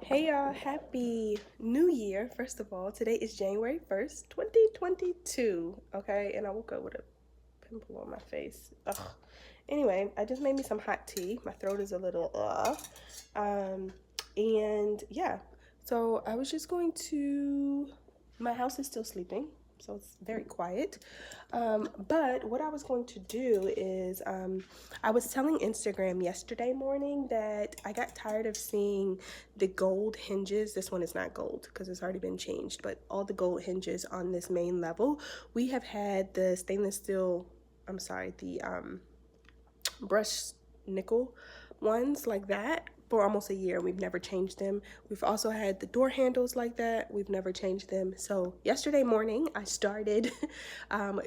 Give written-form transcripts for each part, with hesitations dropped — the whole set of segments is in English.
Hey y'all, happy new year. First of all, today is January 1st, 2022. Okay, and I woke up with a pimple on my face. Ugh. Anyway, I just made me some hot tea. My throat is a little Um, and yeah, so I was just going to, my house is still sleeping, so it's very quiet. But what I was going to do is, I was telling Instagram yesterday morning that I got tired of seeing the gold hinges. This one is not gold because it's already been changed, but all the gold hinges on this main level. We have had the stainless steel, I'm sorry, the brushed nickel ones like that for almost a year. We've never changed them. We've also had the door handles like that. We've never changed them. So yesterday morning I started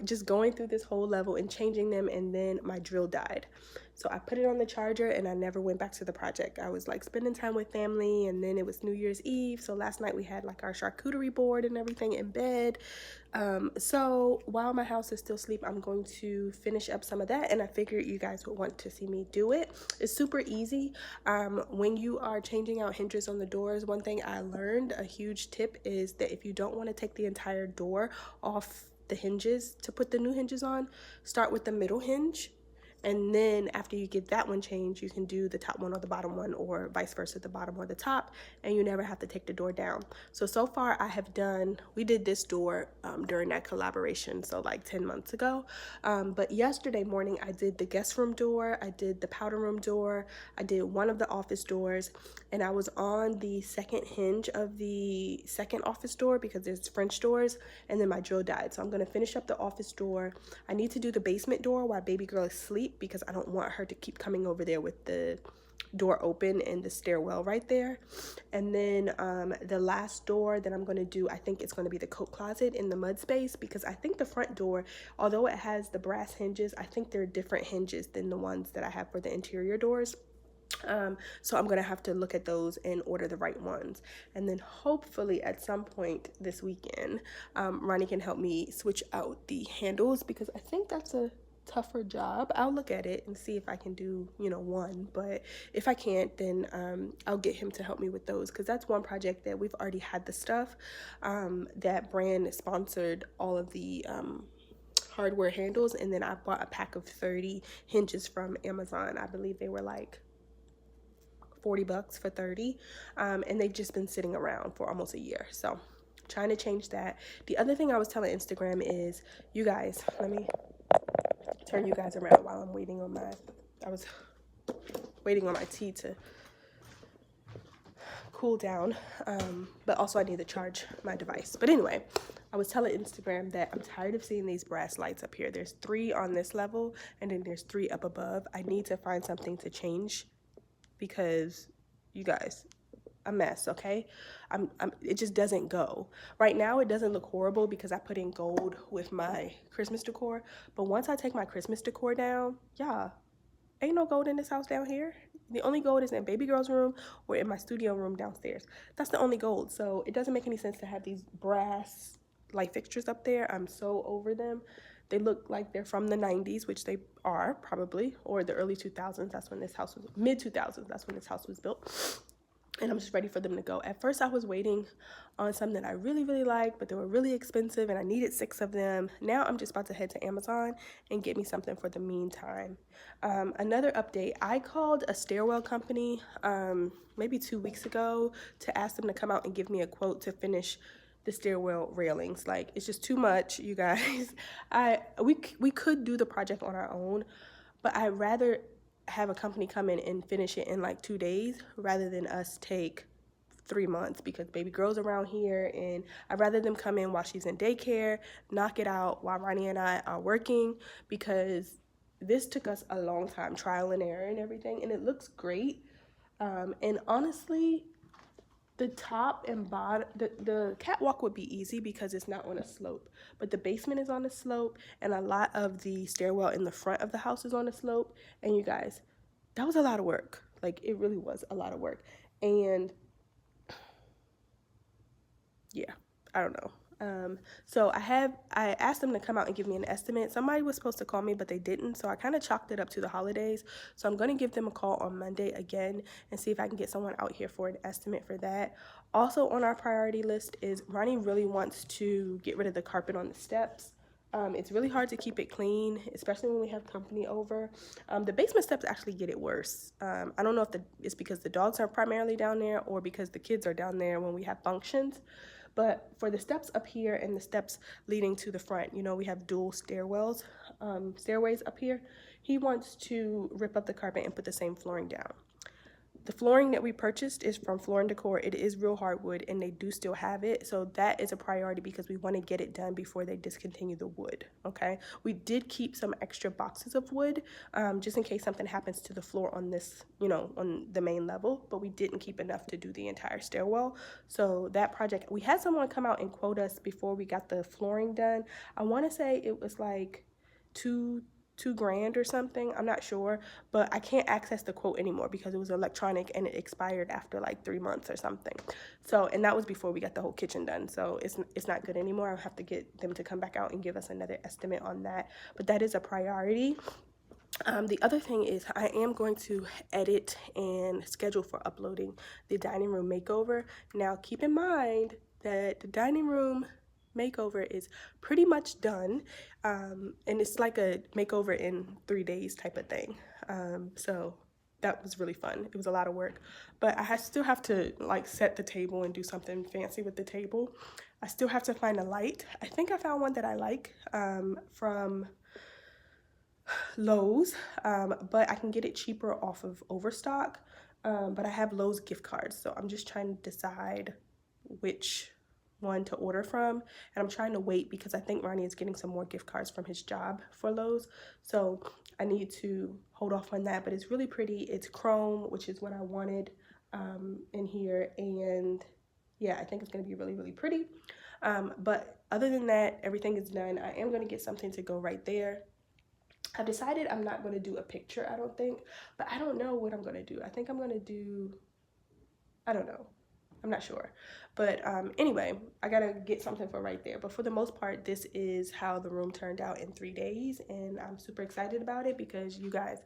just going through this whole level and changing them, and then my drill died. So I put it on the charger and I never went back to the project. I was like spending time with family, and then it was New Year's Eve. So last night we had like our charcuterie board and everything in bed. So while my house is still asleep, I'm going to finish up some of that, and I figured you guys would want to see me do it. It's super easy. When you are changing out hinges on the doors, one thing I learned, a huge tip, is that if you don't want to take the entire door off the hinges to put the new hinges on, start with the middle hinge, and then after you get that one changed, you can do the top one or the bottom one, or vice versa, the bottom or the top, and you never have to take the door down. So far I have done, we did this door during that collaboration, so like 10 months ago. But yesterday morning I did the guest room door, I did the powder room door, I did one of the office doors, and I was on the second hinge of the second office door because there's French doors, and then my drill died. So I'm gonna finish up the office door. I need to do the basement door while baby girl is asleep because I don't want her to keep coming over there with the door open and the stairwell right there. And then the last door that I'm going to do, I think it's going to be the coat closet in the mud space, because I think the front door, although it has the brass hinges, I think they're different hinges than the ones that I have for the interior doors. So I'm gonna have to look at those and order the right ones, and then hopefully at some point this weekend Ronnie can help me switch out the handles, because I think that's a tougher job. I'll look at it and see if I can do one, but if I can't, then I'll get him to help me with those, because that's one project that we've already had the stuff. That brand sponsored all of the hardware handles, and then I bought a pack of 30 hinges from Amazon. I believe they were like $40 for 30, and they've just been sitting around for almost a year. So trying to change that. The other thing I was telling Instagram is, you guys, let me turn you guys around while I'm waiting on my, I was waiting on my tea to cool down, but also I need to charge my device. But anyway, I was telling Instagram that I'm tired of seeing these brass lights up here. There's 3 on this level, and then there's 3 up above. I need to find something to change, because you guys, a mess. Okay, it just doesn't go right now. It doesn't look horrible because I put in gold with my Christmas decor, but once I take my Christmas decor down, yeah, ain't no gold in this house down here. The only gold is in baby girl's room or in my studio room downstairs. That's the only gold. So it doesn't make any sense to have these brass light fixtures up there. I'm so over them. They look like they're from the 90s, which they are probably, or the early 2000s. That's when this house was, mid 2000s. That's when this house was built. And I'm just ready for them to go. At first I was waiting on some that I really, really like, but they were really expensive and I needed 6 of them. Now I'm just about to head to Amazon and get me something for the meantime. Another update, I called a stairwell company maybe 2 weeks ago to ask them to come out and give me a quote to finish the stairwell railings. Like, it's just too much, you guys. We could do the project on our own, but I'd rather have a company come in and finish it in like 2 days rather than us take 3 months, because baby girl's around here, and I'd rather them come in while she's in daycare, knock it out while Ronnie and I are working, because this took us a long time, trial and error and everything, and it looks great. And honestly, the top and bottom, the catwalk would be easy because it's not on a slope, but the basement is on a slope, and a lot of the stairwell in the front of the house is on a slope. And you guys, that was a lot of work. Like, it really was a lot of work. And yeah, I don't know. So I asked them to come out and give me an estimate. Somebody was supposed to call me, but they didn't. So I kind of chalked it up to the holidays. So I'm going to give them a call on Monday again and see if I can get someone out here for an estimate for that. Also on our priority list is Ronnie really wants to get rid of the carpet on the steps. It's really hard to keep it clean, especially when we have company over. The basement steps actually get it worse. I don't know if it's because the dogs are primarily down there or because the kids are down there when we have functions. But for the steps up here and the steps leading to the front, you know, we have dual stairways up here. He wants to rip up the carpet and put the same flooring down. The flooring that we purchased is from Floor & Decor. It is real hardwood and they do still have it. So that is a priority because we want to get it done before they discontinue the wood, okay? We did keep some extra boxes of wood just in case something happens to the floor on this, you know, on the main level, but we didn't keep enough to do the entire stairwell. So that project, we had someone come out and quote us before we got the flooring done. I want to say it was like $2 grand or something. I'm not sure, but I can't access the quote anymore because it was electronic and it expired after like 3 months or something. So, and that was before we got the whole kitchen done. So it's not good anymore. I'll have to get them to come back out and give us another estimate on that. But that is a priority. The other thing is I am going to edit and schedule for uploading the dining room makeover. Now, keep in mind that the dining room makeover is pretty much done, and it's like a makeover in 3 days type of thing. So that was really fun. It was a lot of work, but I still have to like set the table and do something fancy with the table. I still have to find a light. I think I found one that I like from Lowe's, but I can get it cheaper off of Overstock. But I have Lowe's gift cards, so I'm just trying to decide which one to order from, and I'm trying to wait because I think Ronnie is getting some more gift cards from his job for Lowe's, so I need to hold off on that. But it's really pretty. It's chrome, which is what I wanted in here, and yeah, I think it's going to be really, really pretty. But other than that, everything is done. I am going to get something to go right there. I've decided I'm not going to do a picture, I don't think, but I don't know what I'm going to do. I think I'm going to do, I don't know. I'm not sure. But anyway, I got to get something for right there. But for the most part, this is how the room turned out in 3 days. And I'm super excited about it because you guys,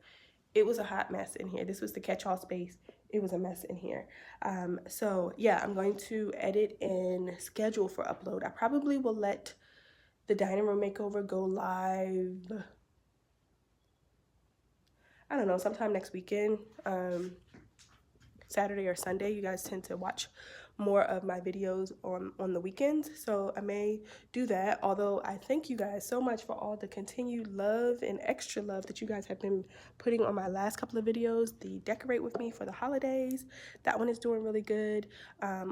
it was a hot mess in here. This was the catch-all space. It was a mess in here. So yeah, I'm going to edit and schedule for upload. I probably will let the dining room makeover go live, I don't know, sometime next weekend, Saturday or Sunday. You guys tend to watch more of my videos on the weekends, so I may do that. Although I thank you guys so much for all the continued love and extra love that you guys have been putting on my last couple of videos. The decorate with me for the holidays, that one is doing really good.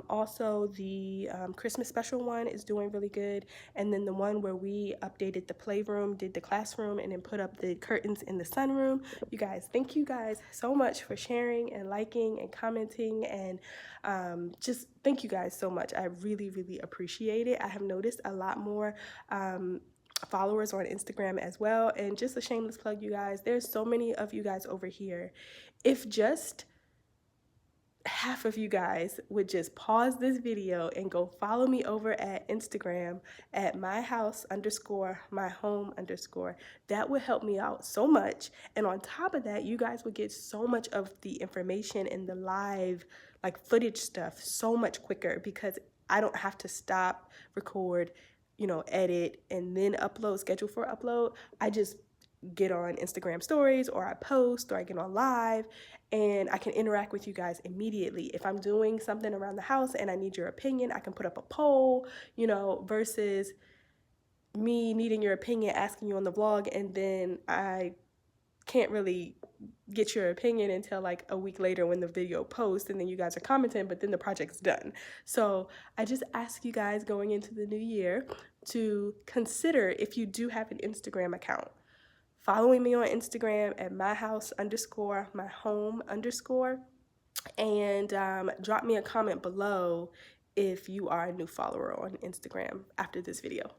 Also the Christmas special one is doing really good, and then the one where we updated the playroom, did the classroom, and then put up the curtains in the sunroom. You guys, thank you guys so much for sharing and liking and commenting, and just thank you guys so much. I really, really appreciate it. I have noticed a lot more followers on Instagram as well. And just a shameless plug, you guys, there's so many of you guys over here. If just half of you guys would just pause this video and go follow me over at Instagram at myhouse_myhome_, that would help me out so much. And on top of that, you guys would get so much of the information and the live like footage stuff so much quicker because I don't have to stop, record, you know, edit, and then upload, schedule for upload. I just get on Instagram stories, or I post, or I get on live, and I can interact with you guys immediately. If I'm doing something around the house and I need your opinion, I can put up a poll, you know, versus me needing your opinion, asking you on the vlog, and then I can't really get your opinion until like a week later when the video posts, and then you guys are commenting, but then the project's done. So I just ask you guys going into the new year to consider, if you do have an Instagram account, following me on Instagram at myhouse_myhome_, and drop me a comment below if you are a new follower on Instagram after this video.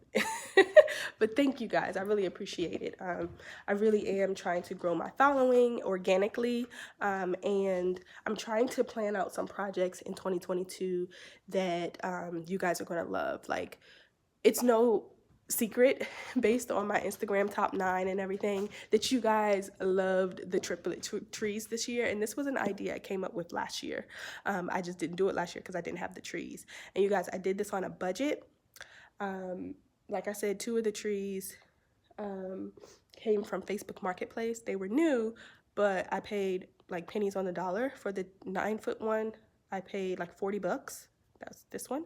But thank you guys, I really appreciate it. I really am trying to grow my following organically, and I'm trying to plan out some projects in 2022 that you guys are gonna love. Like, it's no secret based on my Instagram top 9 and everything that you guys loved the triplet trees this year, and this was an idea I came up with last year. I just didn't do it last year because I didn't have the trees. And you guys, I did this on a budget. Like I said, 2 of the trees came from Facebook Marketplace. They were new, but I paid like pennies on the dollar. For the 9-foot one, I paid like $40. That's this one.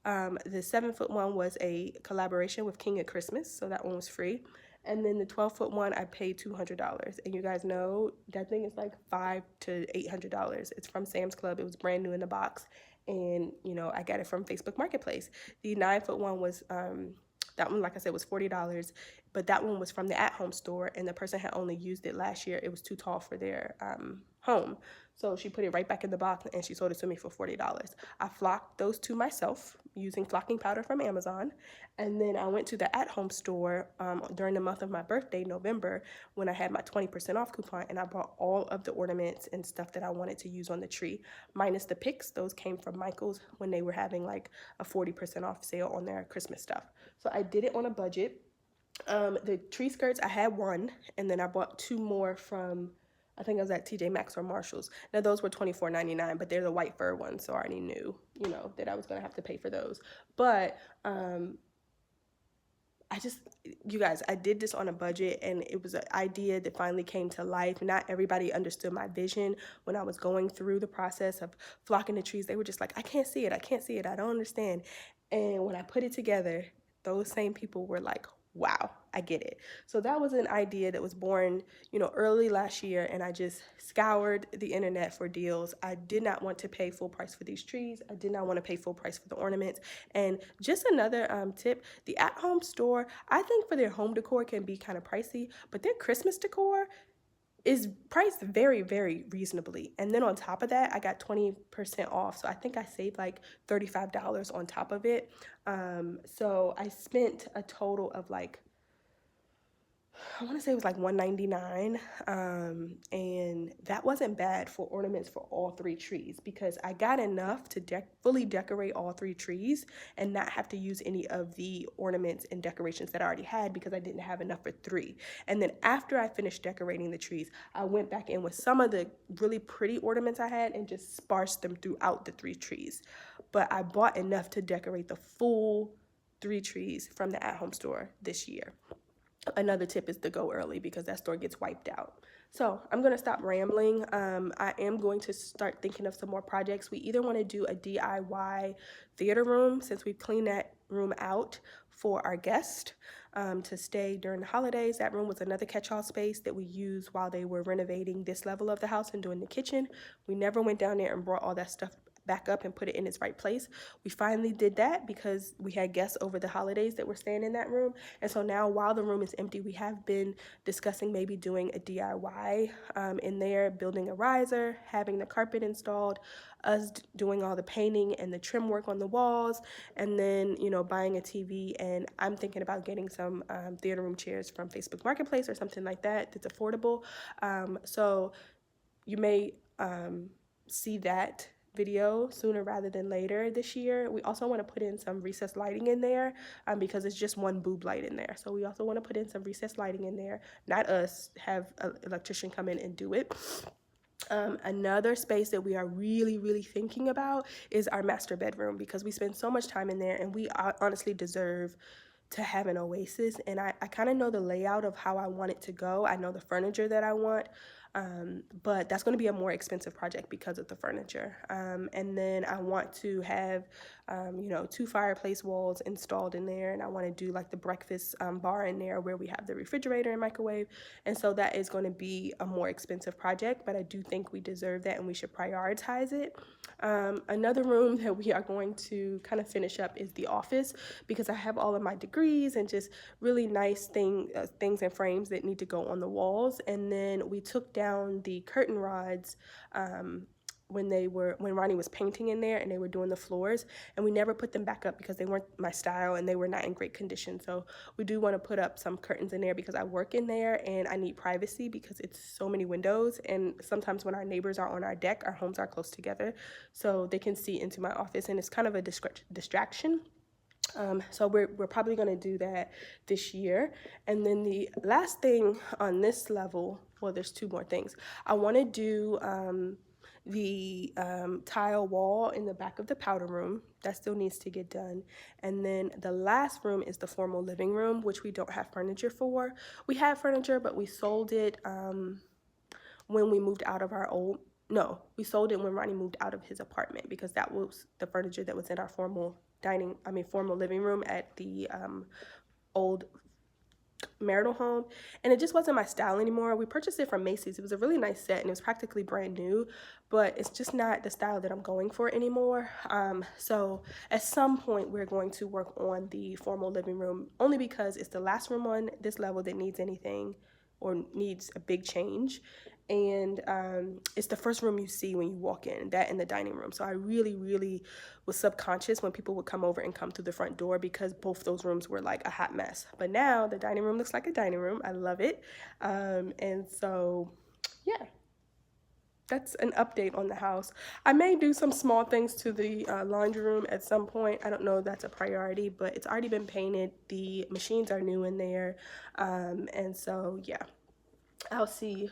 The 7-foot one was a collaboration with King of Christmas, so that one was free. And then the 12-foot one, I paid $200. And you guys know that thing is like $500 to $800. It's from Sam's Club. It was brand new in the box, and you know I got it from Facebook Marketplace. The 9-foot one was that one, like I said, was $40, but that one was from the at-home store, and the person had only used it last year. It was too tall for their home, so she put it right back in the box, and she sold it to me for $40. I flocked those 2 myself using flocking powder from Amazon, and then I went to the at-home store during the month of my birthday, November, when I had my 20% off coupon, and I bought all of the ornaments and stuff that I wanted to use on the tree, minus the picks. Those came from Michael's when they were having like a 40% off sale on their Christmas stuff. So I did it on a budget. The tree skirts, I had 1, and then I bought 2 more from, I think I was at TJ Maxx or Marshall's. Now those were $24.99, but they're the white fur ones, so I already knew, you know, that I was gonna have to pay for those. But you guys, I did this on a budget, and it was an idea that finally came to life. Not everybody understood my vision when I was going through the process of flocking the trees. They were just like, I can't see it, I can't see it, I don't understand. And when I put it together, those same people were like, wow, I get it. So that was an idea that was born, you know, early last year, and I just scoured the internet for deals. I did not want to pay full price for these trees. I did not want to pay full price for the ornaments. And just another tip, the at-home store, I think for their home decor can be kind of pricey, but their Christmas decor is priced very, very reasonably. And then on top of that, I got 20% off. So I think I saved like $35 on top of it. So I spent a total of like, I want to say it was like $199, and that wasn't bad for ornaments for all 3 trees, because I got enough to fully decorate all 3 trees and not have to use any of the ornaments and decorations that I already had, because I didn't have enough for 3. And then after I finished decorating the trees, I went back in with some of the really pretty ornaments I had and just sparsed them throughout the 3 trees. But I bought enough to decorate the full 3 trees from the at-home store this year. Another tip is to go early, because that store gets wiped out. So I'm going to stop rambling. I am going to start thinking of some more projects. We either want to do a DIY theater room, since we've cleaned that room out for our guest to stay during the holidays. That room was another catch-all space that we used while they were renovating this level of the house and doing the kitchen. We never went down there and brought all that stuff back up and put it in its right place. We finally did that because we had guests over the holidays that were staying in that room. And so now, while the room is empty, we have been discussing maybe doing a DIY in there, building a riser, having the carpet installed, us doing all the painting and the trim work on the walls, and then, you know, buying a TV. And I'm thinking about getting some theater room chairs from Facebook Marketplace or something like that that's affordable. So you may see that video sooner rather than later this year. We also want to put in some recessed lighting in there because it's just one boob light in there. So we also want to put in some recessed lighting in there. Not us, have an electrician come in and do it. Another space that we are really thinking about is our master bedroom, because we spend so much time in there, and we honestly deserve to have an oasis. And I kind of know the layout of how I want it to go. I know the furniture that I want. But that's going to be a more expensive project because of the furniture. And then I want to have, 2 fireplace walls installed in there. And I want to do like the breakfast bar in there where we have the refrigerator and microwave. And so that is going to be a more expensive project, but I do think we deserve that and we should prioritize it. Another room that we are going to kind of finish up is the office, because I have all of my degrees and just really nice things and frames that need to go on the walls. And then we took down the curtain rods when Ronnie was painting in there and they were doing the floors, and we never put them back up because they weren't my style and they were not in great condition. So we do want to put up some curtains in there because I work in there and I need privacy because it's so many windows, and sometimes when our neighbors are on our deck, our homes are close together, so they can see into my office and it's kind of a distraction. So we're probably going to do that this year. And then the last thing on this level, well, there's two more things. I want to do the tile wall in the back of the powder room. That still needs to get done. And then the last room is the formal living room, which we don't have furniture for. We have furniture, but we sold it when we moved out of our old, no, we sold it when Ronnie moved out of his apartment, because that was the furniture that was in our formal formal living room at the old marital home, and it just wasn't my style anymore. We purchased it from Macy's. It was a really nice set and it was practically brand new, but it's just not the style that I'm going for anymore. So at some point we're going to work on the formal living room, only because it's the last room on this level that needs anything or needs a big change. And it's the first room you see when you walk in, that and the dining room. So I really was subconscious when people would come over and come through the front door, because both those rooms were like a hot mess. But now the dining room looks like a dining room. I love it. And so, yeah, that's an update on the house. I may do some small things to the laundry room at some point. I don't know if that's a priority, but it's already been painted. The machines are new in there. And so, yeah, I'll see,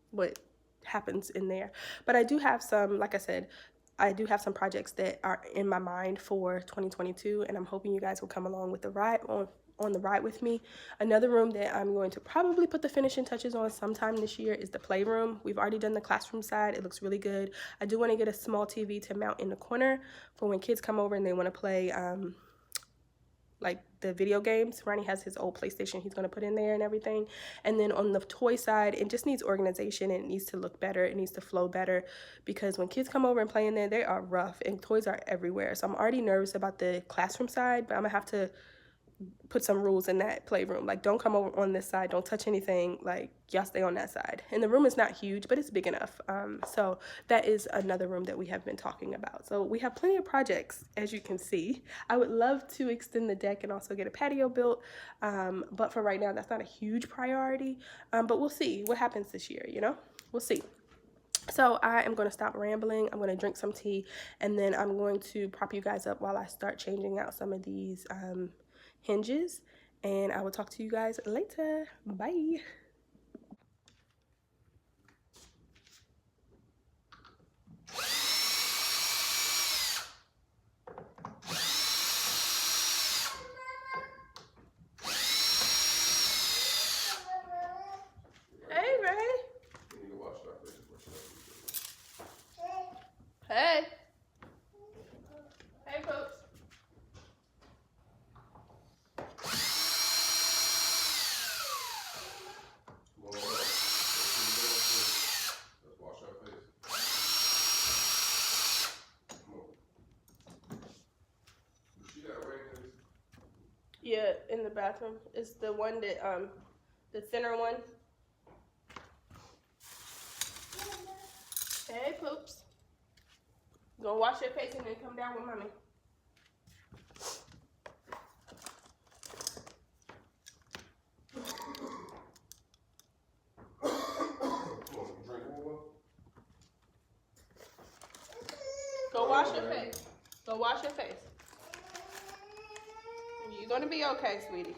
what happens in there. But I do have some, like I said, I do have some projects that are in my mind for 2022, and I'm hoping you guys will come along with the ride on the ride with me. Another room that I'm going to probably put the finishing touches on sometime this year is the playroom. We've already done the classroom side. It looks really good. I do want to get a small TV to mount in the corner for when kids come over and they want to play like the video games. Ronnie has his old PlayStation he's going to put in there and everything. And then on the toy side, it just needs organization and it needs to look better. It needs to flow better, because when kids come over and play in there, they are rough and toys are everywhere. So I'm already nervous about the classroom side, but I'm gonna have to put some rules in that playroom. Like, don't come over on this side, don't touch anything, like y'all stay on that side. And the room is not huge, but it's big enough. So that is another room that we have been talking about. So we have plenty of projects, as you can see. I would love to extend the deck and also get a patio built, but for right now that's not a huge priority. But we'll see what happens this year, we'll see. So I am going to stop rambling. I'm going to drink some tea, and then I'm going to prop you guys up while I start changing out some of these hinges, and I will talk to you guys later. Bye. Hey, Ray. Hey. Hey, folks. Yeah, in the bathroom. It's the one that, the thinner one. Hey, poops. Go wash your face and then come down with mommy. Go wash your face. Go wash your face. You're gonna be okay, sweetie.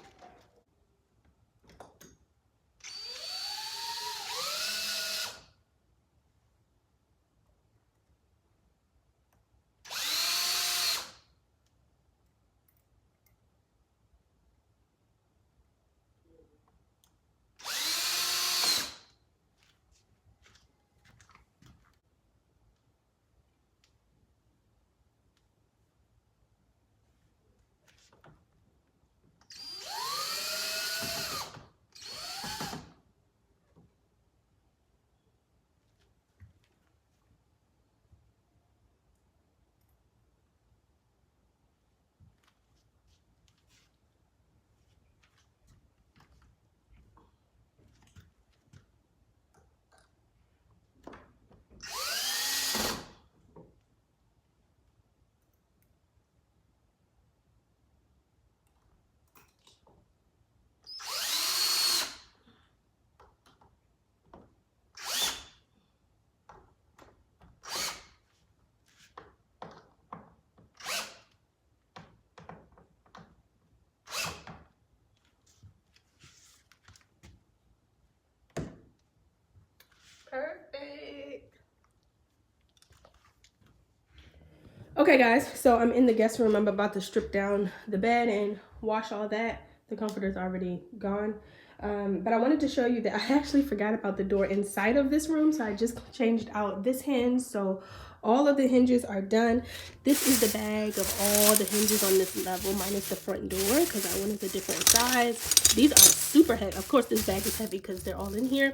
Okay guys, so I'm in the guest room. I'm about to strip down the bed and wash all that. The comforter's already gone. But I wanted to show you that I actually forgot about the door inside of this room. So I just changed out this hinge. So all of the hinges are done. This is the bag of all the hinges on this level, minus the front door, because I wanted a different size. These are super heavy. Of course, this bag is heavy because they're all in here.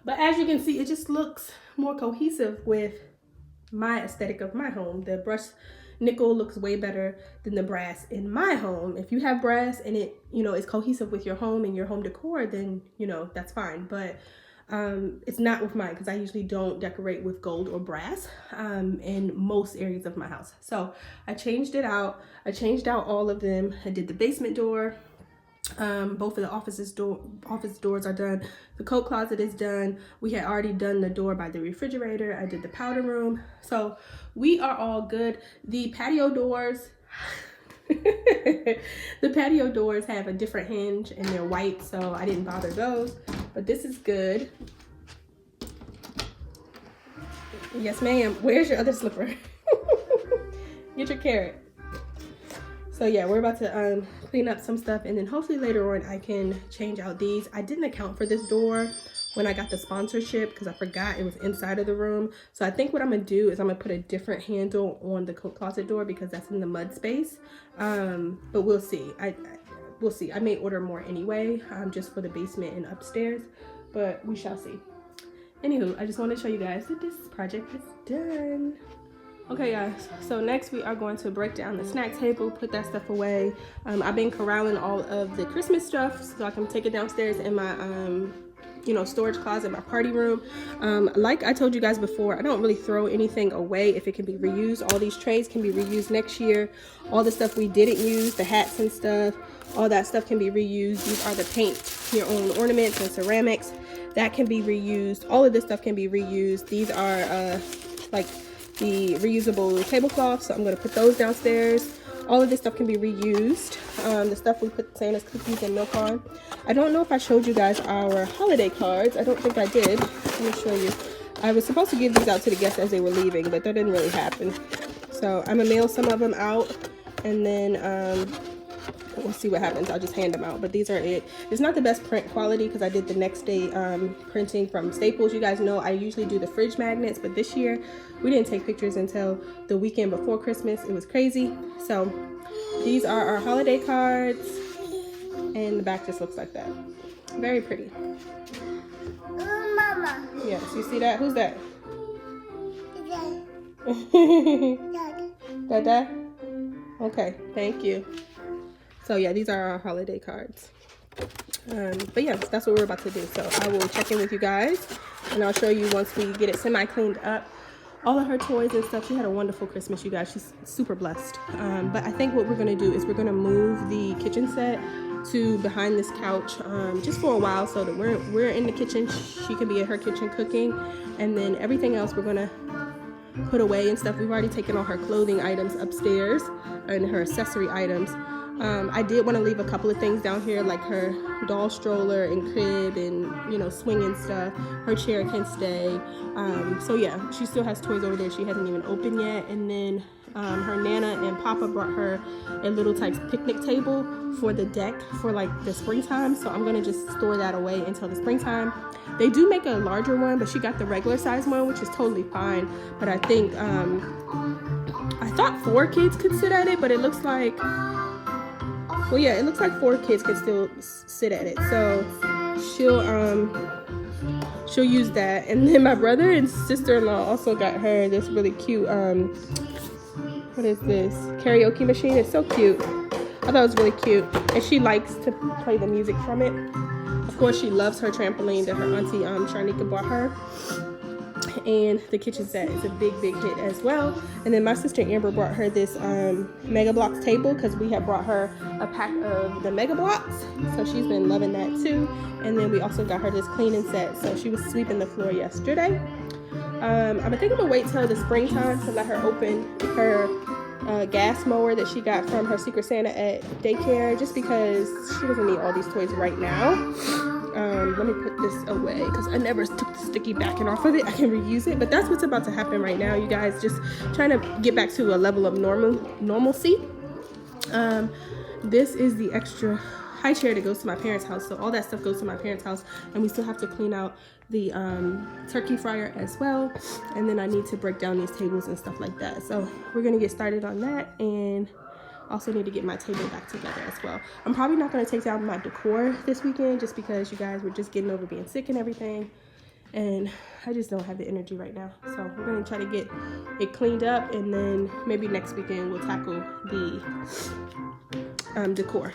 But as you can see, it just looks more cohesive with my aesthetic of my home. The brushed nickel looks way better than the brass in my home. If you have brass and it, you know, is cohesive with your home and your home decor, then, you know, that's fine. But it's not with mine because I usually don't decorate with gold or brass in most areas of my house. So I changed it out. I changed out all of them. I did the basement door. Both of the office doors are done. The coat closet is done. We had already done the door by the refrigerator. I did the powder room. So we are all good. The patio doors, the patio doors have a different hinge and they're white, so I didn't bother those. But this is good. Yes, ma'am. Where's your other slipper? Get your carrot. So yeah, we're about to clean up some stuff, and then hopefully later on I can change out these. I didn't account for this door when I got the sponsorship because I forgot it was inside of the room. So I think what I'm gonna do is I'm gonna put a different handle on the coat closet door because that's in the mud space. But we'll see. We'll see. I may order more anyway, just for the basement and upstairs, but we shall see. Anywho, I just want to show you guys that this project is done. Okay guys, so next we are going to break down the snack table, put that stuff away. I've been corralling all of the Christmas stuff so I can take it downstairs in my you know, storage closet, my party room. Like I told you guys before, I don't really throw anything away if it can be reused. All these trays can be reused next year. All the stuff we didn't use, the hats and stuff, all that stuff can be reused. These are the paint your own ornaments and ceramics that can be reused. All of this stuff can be reused. These are like the reusable tablecloths, so I'm going to put those downstairs. All of this stuff can be reused. The stuff we put Santa's cookies and milk on. I don't know if I showed you guys our holiday cards. I don't think I did. Let me show you. I was supposed to give these out to the guests as they were leaving, but that didn't really happen. So I'm gonna mail some of them out, and then we'll see what happens. I'll just hand them out, but these are it. It's not the best print quality because I did the next day printing from Staples. You guys know I usually do the fridge magnets, but this year we didn't take pictures until the weekend before Christmas. It was crazy. So these are our holiday cards, and the back just looks like that. Very pretty. Mama. Yes, you see that? Who's that? Dada? Okay, thank you. So yeah, these are our holiday cards. But yeah, that's what we're about to do. So I will check in with you guys, and I'll show you once we get it semi-cleaned up. All of her toys and stuff. She had a wonderful Christmas, you guys. She's super blessed. But I think what we're gonna do is we're gonna move the kitchen set to behind this couch just for a while, so that we're in the kitchen. She can be in her kitchen cooking, and then everything else we're gonna put away and stuff. We've already taken all her clothing items upstairs and her accessory items. I did want to leave a couple of things down here, like her doll stroller and crib and, you know, swing and stuff. Her chair can stay. So yeah, she still has toys over there she hasn't even opened yet. And then her Nana and Papa brought her a little type picnic table for the deck for like the springtime. So I'm gonna just store that away until the springtime. They do make a larger one, but she got the regular size one, which is totally fine. But I think I thought 4 kids could sit at it, but it looks like, well, yeah, it looks like 4 kids can still sit at it. So she'll use that. And then my brother and sister-in-law also got her this really cute what is this, karaoke machine. It's so cute. I thought it was really cute, and she likes to play the music from it. Of course, she loves her trampoline that her auntie Sharnika bought her. And the kitchen set is a big hit as well. And then my sister Amber brought her this Mega Blocks table because we have brought her a pack of the Mega Blocks, so she's been loving that too. And then we also got her this cleaning set, so she was sweeping the floor yesterday. I think I'm gonna wait till the springtime to let her open her gas mower that she got from her Secret Santa at daycare, just because she doesn't need all these toys right now. Let me put this away because I never took the sticky backing off of it. I can reuse it, but that's what's about to happen right now, you guys. Just trying to get back to a level of normalcy. This is the extra high chair that goes to my parents' house, so all that stuff goes to my parents' house, and we still have to clean out the turkey fryer as well, and then I need to break down these tables and stuff like that. So we're gonna get started on that, and also need to get my table back together as well. I'm probably not going to take down my decor this weekend just because you guys were just getting over being sick and everything, and I just don't have the energy right now. So we're going to try to get it cleaned up, and then maybe next weekend we'll tackle the decor.